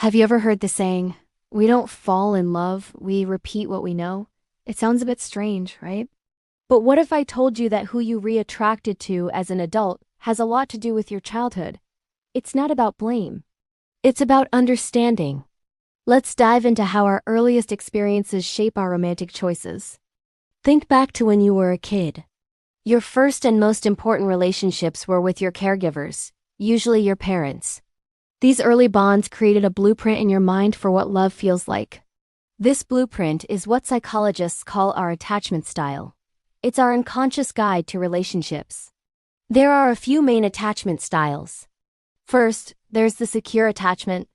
Have you ever heard the saying, we don't fall in love, we repeat what we know? It sounds a bit strange, right? But what if I told you that who you re-attracted to as an adult has a lot to do with your childhood? It's not about blame. It's about understanding. Let's dive into how our earliest experiences shape our romantic choices. Think back to when you were a kid. Your first and most important relationships were with your caregivers, usually your parents. These early bonds created a blueprint in your mind for what love feels like. This blueprint is what psychologists call our attachment style. It's our unconscious guide to relationships. There are a few main attachment styles. First, there's the secure attachment.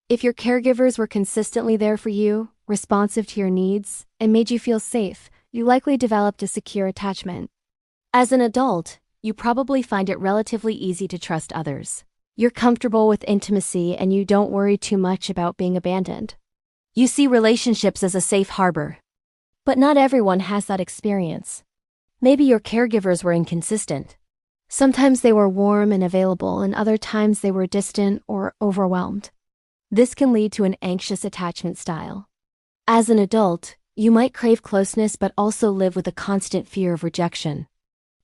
If your caregivers were consistently there for you, responsive to your needs, and made you feel safe, you likely developed a secure attachment. As an adult, you probably find it relatively easy to trust others. You're comfortable with intimacy and you don't worry too much about being abandoned. You see relationships as a safe harbor. But not everyone has that experience. Maybe your caregivers were inconsistent. Sometimes they were warm and available, and other times they were distant or overwhelmed. This can lead to an anxious attachment style. As an adult, you might crave closeness but also live with a constant fear of rejection.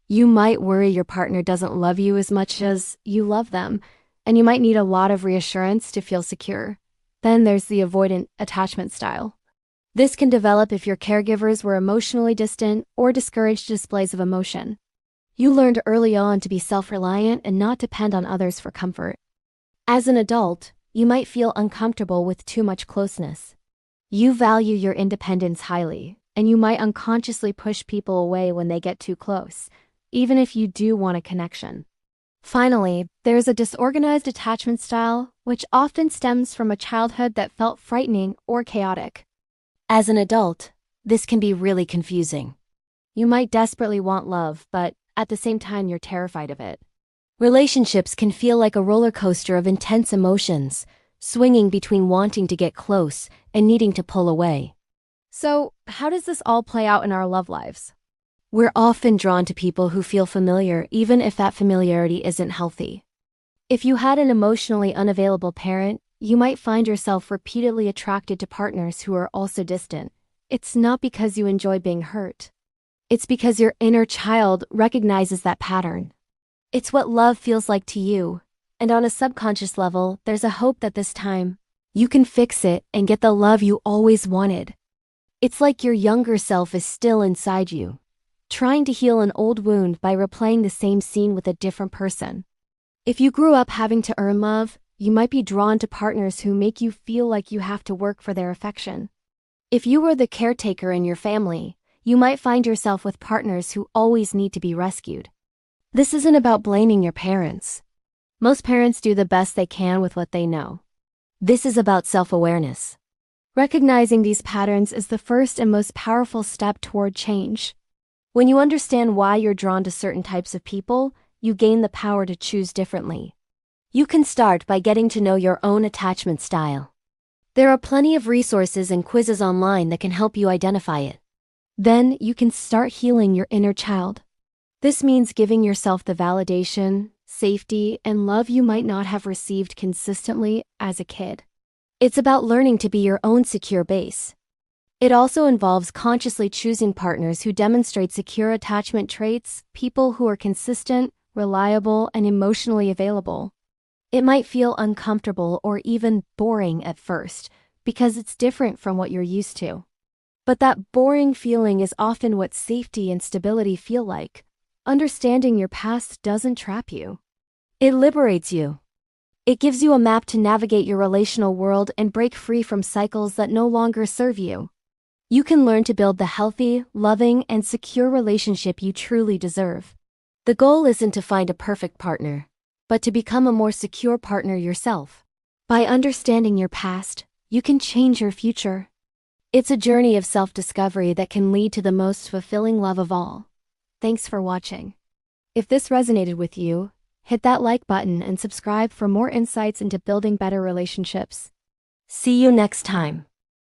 You might worry your partner doesn't love you as much as you love them, and you might need a lot of reassurance to feel secure. Then there's the avoidant attachment style. This can develop if your caregivers were emotionally distant or discouraged displays of emotion. You learned early on to be self-reliant and not depend on others for comfort. As an adult, you might feel uncomfortable with too much closeness. You value your independence highly, and you might unconsciously push people away when they get too close, even if you do want a connection. Finally, there's a disorganized attachment style, which often stems from a childhood that felt frightening or chaotic. As an adult, this can be really confusing. You might desperately want love, but at the same time you're terrified of it. Relationships can feel like a roller coaster of intense emotions, swinging between wanting to get close and needing to pull away. So, how does this all play out in our love lives? We're often drawn to people who feel familiar even if that familiarity isn't healthy. If you had an emotionally unavailable parent, you might find yourself repeatedly attracted to partners who are also distant. It's not because you enjoy being hurt. It's because your inner child recognizes that pattern. It's what love feels like to you, and on a subconscious level, there's a hope that this time, you can fix it and get the love you always wanted. It's like your younger self is still inside you, trying to heal an old wound by replaying the same scene with a different person. If you grew up having to earn love, you might be drawn to partners who make you feel like you have to work for their affection. If you were the caretaker in your family, you might find yourself with partners who always need to be rescued. This isn't about blaming your parents. Most parents do the best they can with what they know. This is about self-awareness. Recognizing these patterns is the first and most powerful step toward change. When you understand why you're drawn to certain types of people, you gain the power to choose differently. You can start by getting to know your own attachment style. There are plenty of resources and quizzes online that can help you identify it. Then you can start healing your inner child. This means giving yourself the validation, safety, and love you might not have received consistently as a kid. It's about learning to be your own secure base. It also involves consciously choosing partners who demonstrate secure attachment traits, people who are consistent, reliable, and emotionally available. It might feel uncomfortable or even boring at first, because it's different from what you're used to. But that boring feeling is often what safety and stability feel like. Understanding your past doesn't trap you. It liberates you. It gives you a map to navigate your relational world and break free from cycles that no longer serve you. You can learn to build the healthy, loving, and secure relationship you truly deserve. The goal isn't to find a perfect partner, but to become a more secure partner yourself. By understanding your past, you can change your future. It's a journey of self-discovery that can lead to the most fulfilling love of all. Thanks for watching. If this resonated with you, hit that like button and subscribe for more insights into building better relationships. See you next time.